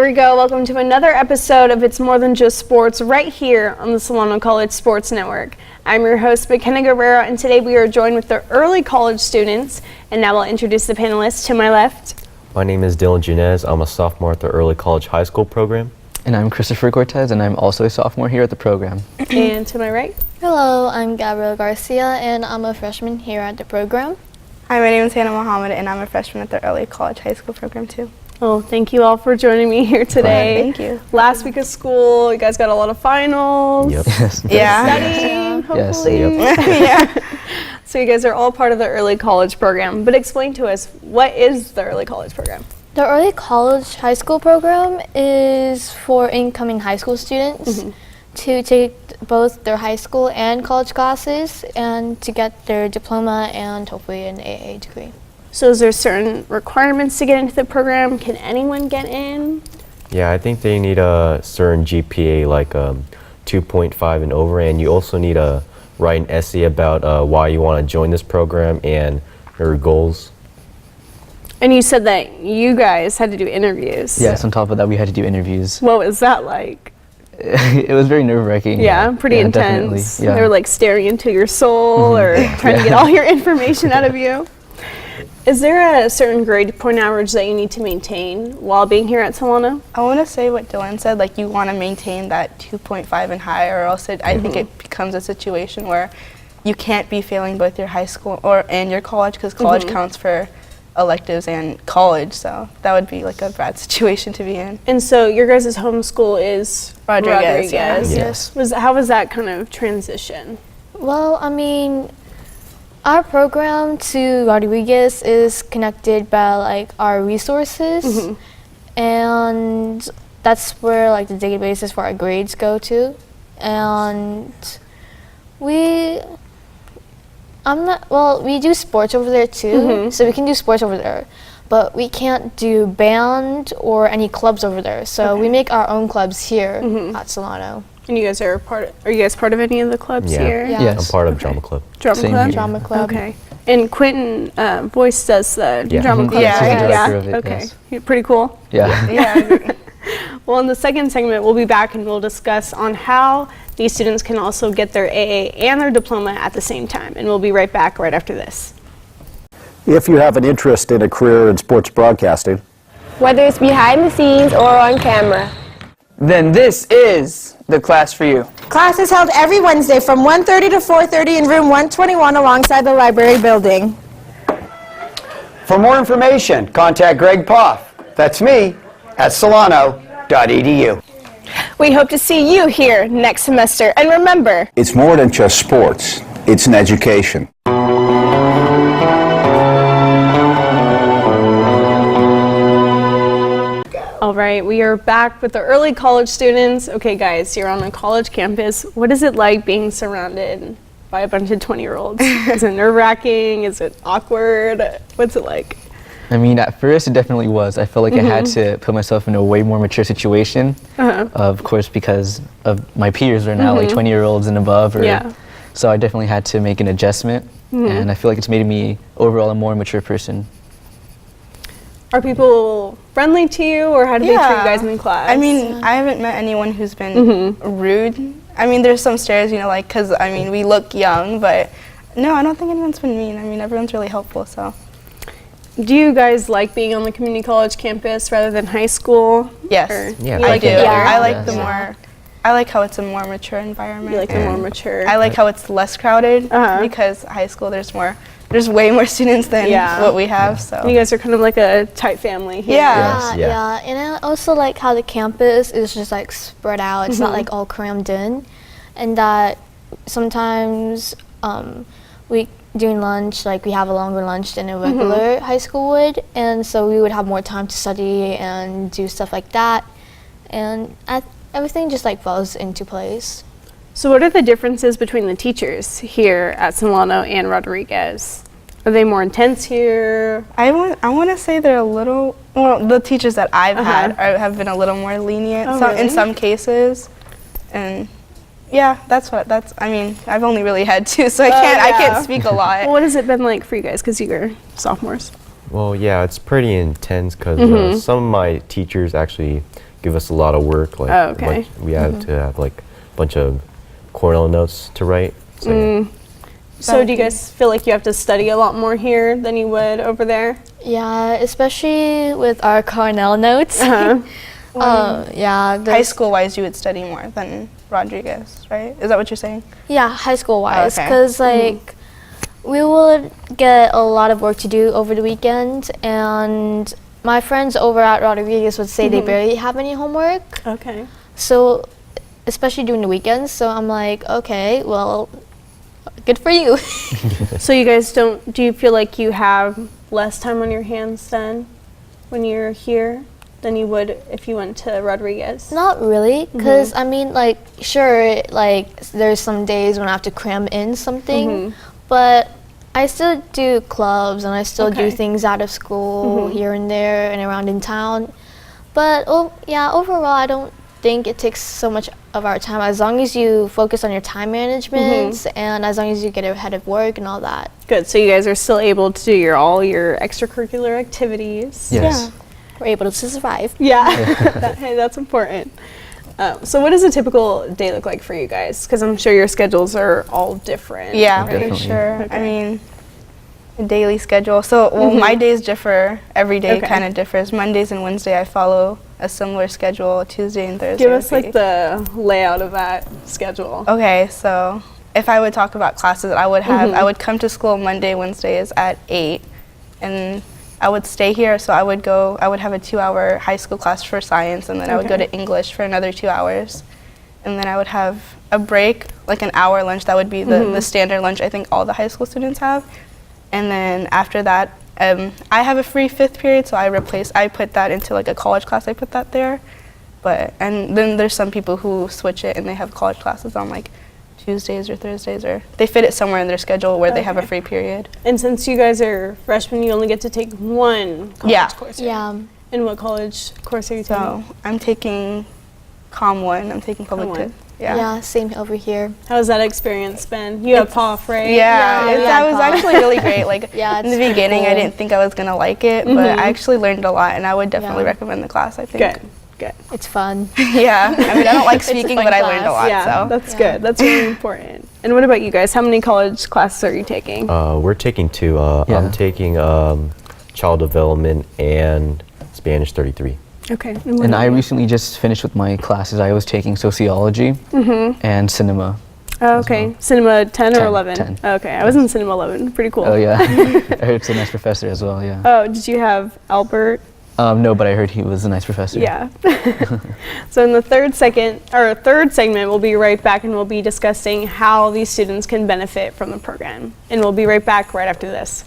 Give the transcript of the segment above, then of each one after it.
we go. Welcome to another episode of It's More Than Just Sports right here on the Solano College Sports Network. I'm your host, Myckena Guerrero, and today we are joined with the early college students. And now I'll introduce the panelists to my left. My name is Dylan Junez. I'm a sophomore at the early college high school program. And I'm Christopher Cortez, and I'm also a sophomore here at the program. And to my right. Hello, I'm Gabrielle Garcia, and I'm a freshman here at the program. Hi, my name is Hannah Mohammed, and I'm a freshman at the early college high school program too. Oh, thank you all for joining me here today. Thank you. Last week of school, you guys got a lot of finals. Yep. Yes. Yeah. Studying, hopefully. Yes, Yeah. So you guys are all part of the early college program. But explain to us, what is the early college program? The early college high school program is for incoming high school students to take both their high school and college classes and to get their diploma and hopefully an AA degree. So is there certain requirements to get into the program? Can anyone get in? Yeah, I think they need a certain GPA, like 2.5 and over, and you also need to write an essay about why you want to join this program and your goals. And you said that you guys had to do interviews. Yes, on top of that, we had to do interviews. What was that like? It was very nerve-wracking. Yeah, pretty definitely. intense. Yeah. They were like staring into your soul or trying to get all your information out of you. Is there a certain grade point average that you need to maintain while being here at Solano? I want to say what Dylan said, like you want to maintain that 2.5 and higher, or else I think it becomes a situation where you can't be failing both your high school and your college, because college counts for electives and college, so that would be like a bad situation to be in. And so your guys' home school is Rodriguez, yeah. Yes. How was that kind of transition? Well, I mean, our program to Rodriguez is connected by like our resources, and that's where like the databases for our grades go to, and we do sports over there too, so we can do sports over there, but we can't do band or any clubs over there, so we make our own clubs here at Solano. And you guys are you guys part of any of the clubs here? Yeah. Yes. I'm part of drama club. Drama Same club? here. Drama club. Okay. And Quentin Boyce does the Yeah. drama club. Yeah, right? he's the director of it, Okay. yes. Pretty cool. Yeah. Yeah, I agree. Well, in the second segment, we'll be back and we'll discuss on how these students can also get their AA and their diploma at the same time. And we'll be right back right after this. If you have an interest in a career in sports broadcasting, Whether it's behind the scenes or on camera, then this is the class for you. class is held every Wednesday from 1:30 to 4:30 in room 121 alongside the library building. For more information, contact Greg Poff, that's me, at solano.edu. We hope to see you here next semester. And remember, it's more than just sports, it's an education. all right, we are back with the early college students. Okay, guys, you're on a college campus. What is it like being surrounded by a bunch of 20-year-olds? Is it nerve-wracking? Is it awkward? What's it like? I mean, at first it definitely was. I felt like I had to put myself in a way more mature situation, of course, because of my peers are now like 20-year-olds and above. So I definitely had to make an adjustment, and I feel like it's made me overall a more mature person. Are people friendly to you, or how do they treat you guys in class? I mean, I haven't met anyone who's been rude. I mean, there's some stares, you know, like, because, I mean, we look young, but no, I don't think anyone's been mean. I mean, everyone's really helpful, so. Do you guys like being on the community college campus rather than high school? Yes, Or Yeah, you I like do. it better? I like Yes. the more, I like how it's a more mature environment. You like the more and mature? I like how it's less crowded, because high school, there's way more students than what we have, so. You guys are kind of like a tight family here. Yeah. Yes. And I also like how the campus is just like spread out. It's not like all crammed in, and that sometimes during lunch, like we have a longer lunch than a regular high school would, and so we would have more time to study and do stuff like that, and everything just like falls into place. So what are the differences between the teachers here at Solano and Rodriguez? Are they more intense here? I want to say they're a little, well, the teachers that I've had have been a little more lenient in some cases, and yeah, I mean, I've only really had two, so I can't speak a lot. Well, what has it been like for you guys, because you're sophomores? Well, yeah, it's pretty intense because some of my teachers actually give us a lot of work. Like Oh, okay. we had to have like a bunch of Cornell notes to write. So, yeah. So do you guys feel like you have to study a lot more here than you would over there? Yeah, especially with our Cornell notes. Yeah, High school wise, you would study more than Rodriguez, right? Is that what you're saying? Yeah, high school wise, Okay. because like we would get a lot of work to do over the weekend, and my friends over at Rodriguez would say they barely have any homework. Okay. So, especially during the weekends. So I'm like, okay, well, good for you. So you guys do you feel like you have less time on your hands then when you're here than you would if you went to Rodriguez? Not really, because I mean, like, sure, like there's some days when I have to cram in something, but I still do clubs and I still do Okay. things out of school here and there and around in town. But yeah, overall, I don't think it takes so much of our time as long as you focus on your time management and as long as you get ahead of work and all that. Good. So you guys are still able to do all your extracurricular activities. Yes. We're able to survive. Yeah. Hey, that's important. So what does a typical day look like for you guys? Because I'm sure your schedules are all different. Yeah, right? for Definitely. sure. I mean, a daily schedule. So, well, my days differ. Every day Okay. kind of differs. Mondays and Wednesday, I follow a similar schedule. Tuesday and Thursday. Give us would like be- the layout of that schedule. Okay, so if I would talk about classes that I would have, I would come to school Monday, Wednesdays at 8, and I would stay here. So I would have a 2-hour high school class for science, and then I would go Okay. to English for another 2 hours. And then I would have a break, like an hour lunch. That would be the standard lunch I think all the high school students have. And then after that, I have a free 5th period, so I put that into like a college class. I put that there. And then there's some people who switch it and they have college classes on like Tuesdays or Thursdays, or they fit it somewhere in their schedule where they have a Okay. free period. And since you guys are freshmen, you only get to take one college Yeah. course. right? Yeah. And what college course are you taking? So I'm taking Com 1. I'm taking public. Com 1. Yeah. Same over here. How's that experience been? You have POF, right? Yeah, Yeah, that was Com. actually really great. Like Yeah, in the it's pretty beginning, I cool. didn't think I was gonna like it, but I actually learned a lot, and I would definitely Yeah. recommend the class. I think. Good. Good. It's fun. Yeah, I mean, I don't like It's a speaking, fun but I learned a class. lot. Yeah, So that's Yeah. good. That's really important. And what about you guys? How many college classes are you taking? We're taking 2. Yeah. I'm taking child development and Spanish 33. Okay. And I recently just finished with my classes. I was taking sociology and cinema. Oh, okay. Cinema 10 or 10, 11? 10. Okay. I was in Cinema 11. Pretty cool. Oh yeah, I heard it's a nice professor as well. Yeah. Oh, did you have Albert? No, but I heard he was a nice professor. Yeah. So in the third segment, we'll be right back and we'll be discussing how these students can benefit from the program. And we'll be right back right after this.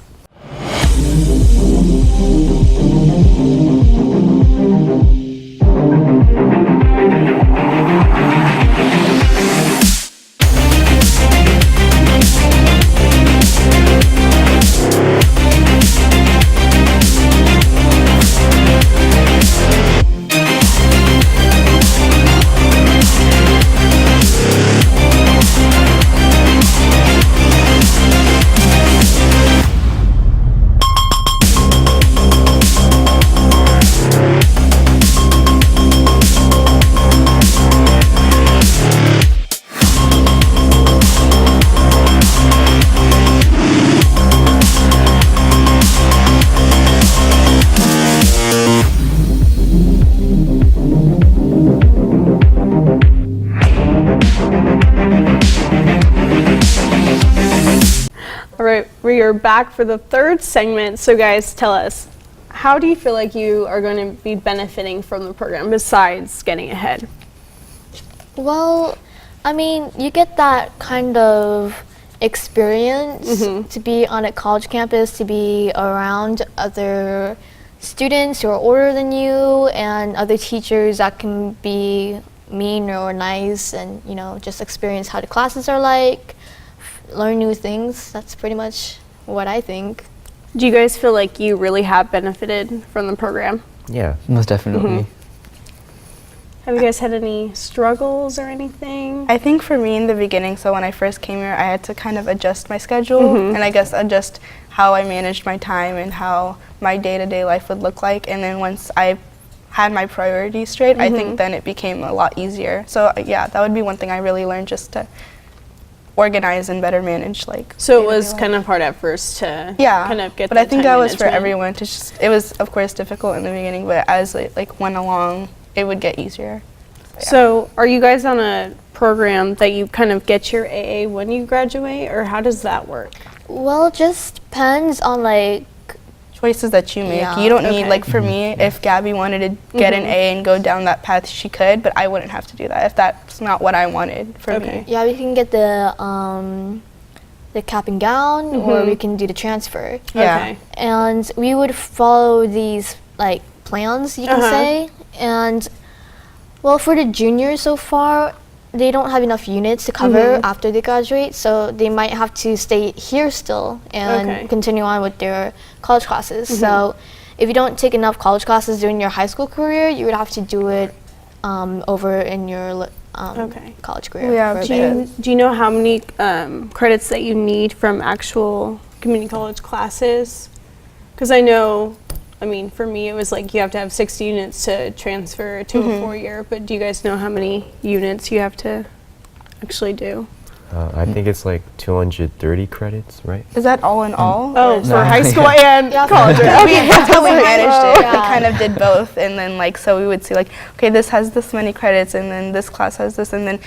All right, we are back for the third segment. So guys, tell us, how do you feel like you are going to be benefiting from the program besides getting ahead? Well, I mean, you get that kind of experience to be on a college campus, to be around other students who are older than you and other teachers that can be mean or nice, and just experience how the classes are like, learn new things. That's pretty much what I think. Do you guys feel like you really have benefited from the program? Yeah. Most definitely. Have you guys had any struggles or anything? I think for me in the beginning, so when I first came here, I had to kind of adjust my schedule and I guess adjust how I managed my time and how my day-to-day life would look like. And then once I had my priorities straight, I think then it became a lot easier. So yeah, that would be one thing I really learned, just to organize and better manage, like. So it was kind of hard at first to kind of get but the I think time that was for management. everyone to just, it was of course difficult in the beginning, but as it like went along, it would get easier. So are you guys on a program that you kind of get your AA when you graduate, or how does that work? Well, it just depends on like Choices that you make. Yeah. You don't need, Okay. like for me, if Gabby wanted to get an A and go down that path, she could, but I wouldn't have to do that if that's not what I wanted for me. yeah, we can get the cap and gown, or we can do the transfer. Yeah. Okay. And we would follow these like plans, you can say. And well, for the juniors so far, they don't have enough units to cover after they graduate, so they might have to stay here still and continue on with their college classes. So if you don't take enough college classes during your high school career, you would have to do it over in your college career. Yeah, Do you know how many credits that you need from actual community college classes? Because I know, I mean, for me, it was like you have to have 60 units to transfer to a 4-year, but do you guys know how many units you have to actually do? I think it's like 230 credits, right? Is that all in all? Oh, for high school and college. That's how we managed it. Yeah. We kind of did both, and then like, so we would see like, okay, this has this many credits, and then this class has this, and then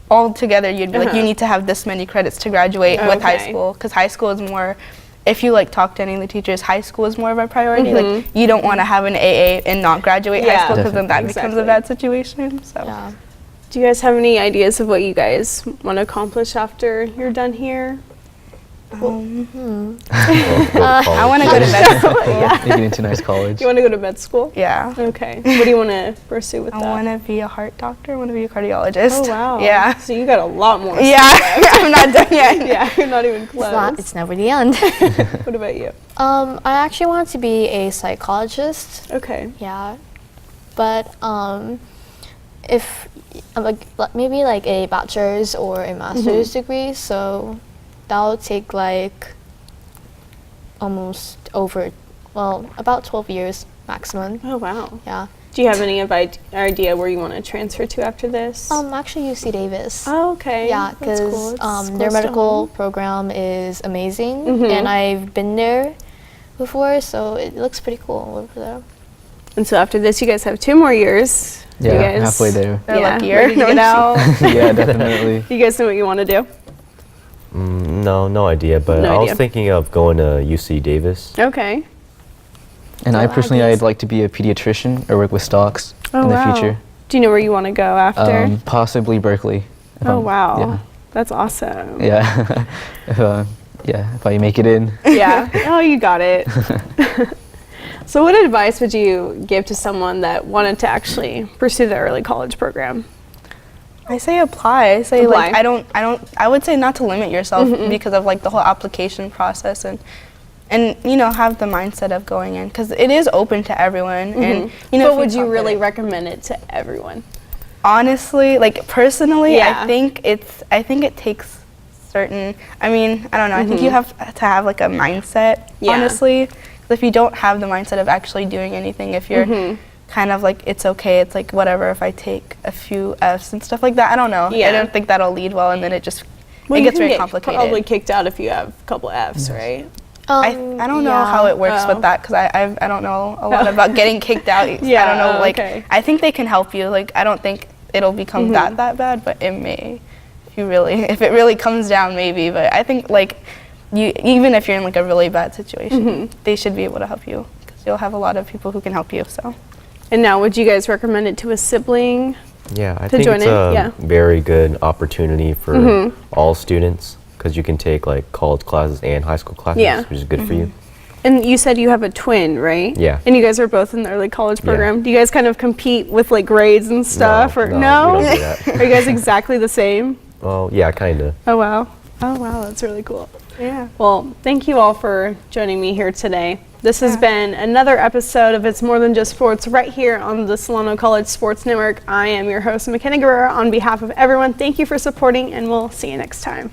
all together you'd be like, you need to have this many credits to graduate with high school, because high school is more, if you like talk to any of the teachers, high school is more of a priority. Like, you don't want to have an AA and not graduate high school, because then that becomes a bad situation. So. Yeah. Do you guys have any ideas of what you guys want to accomplish after you're done here? I want to go to med school. Make it into nice college. You want to go to med school? Yeah. Okay. What do you want to pursue with I that? want to be a heart doctor. I want to be a cardiologist. Oh, wow. Yeah. So you got a lot more. Yeah. I'm not done yet. Yeah, you're not even close. It's never the end. What about you? I actually want to be a psychologist. Okay. Yeah, but if maybe like a bachelor's or a master's degree, so that'll take like almost about 12 years maximum. Oh, wow. Yeah. Do you have any idea where you want to transfer to after this? Actually UC Davis. Oh, okay. Yeah, That's because cool. It's their close to medical home. program is amazing, and I've been there before, so it looks pretty cool over there. And so after this, you guys have 2 more years. Yeah, you guys, halfway there. They're yeah, luckier. ready to get out. Yeah, definitely. You guys know what you want to do? No idea, but No I was idea. thinking of going to UC Davis. Okay. And I personally, ideas. I'd like to be a pediatrician or work with stocks Oh, in the wow. future. Do you know where you want to go after? Possibly Berkeley. If Oh, I'm- wow. Yeah. That's awesome. Yeah. If I make it in. Yeah. Oh, you got it. So what advice would you give to someone that wanted to actually pursue the early college program? I say apply. I say Apply. like I would say not to limit yourself because of like the whole application process, and you know, have the mindset of going in, because it is open to everyone. And you know, But if would you talk really to- recommend it to everyone? honestly, like personally, Yeah. I think it takes certain, I mean, I don't know, I think you have to have like a mindset, Yeah. honestly. 'Cause if you don't have the mindset of actually doing anything, if you're kind of like, it's okay, it's like whatever if I take a few F's and stuff like that, I don't know. Yeah. I don't think that'll lead well, and then it just, Well, it you gets can very get complicated. probably kicked out if you have a couple F's, right? I don't know how it works Oh. with that, because I don't know a lot about getting kicked out. Yeah, I don't know, like, okay. I think they can help you. Like, I don't think it'll become that bad, but it may, if it really comes down, maybe. But I think, like, even if you're in like a really bad situation, they should be able to help you, because you'll have a lot of people who can help you. So. And now, would you guys recommend it to a sibling? Yeah, I To think join it's in, a yeah. very good opportunity for all students, because you can take like college classes and high school classes, Yeah. which is good for you. And you said you have a twin, right? Yeah. And you guys are both in the early college Yeah. program. Do you guys kind of compete with like grades and stuff, or no? We don't do that. Are you guys exactly the same? Well, yeah, kind of. Oh wow. Oh wow, that's really cool. Yeah. Well, thank you all for joining me here today. This has been another episode of It's More Than Just Sports right here on the Solano College Sports Network. I am your host, Myckena Guerrero. On behalf of everyone, thank you for supporting, and we'll see you next time.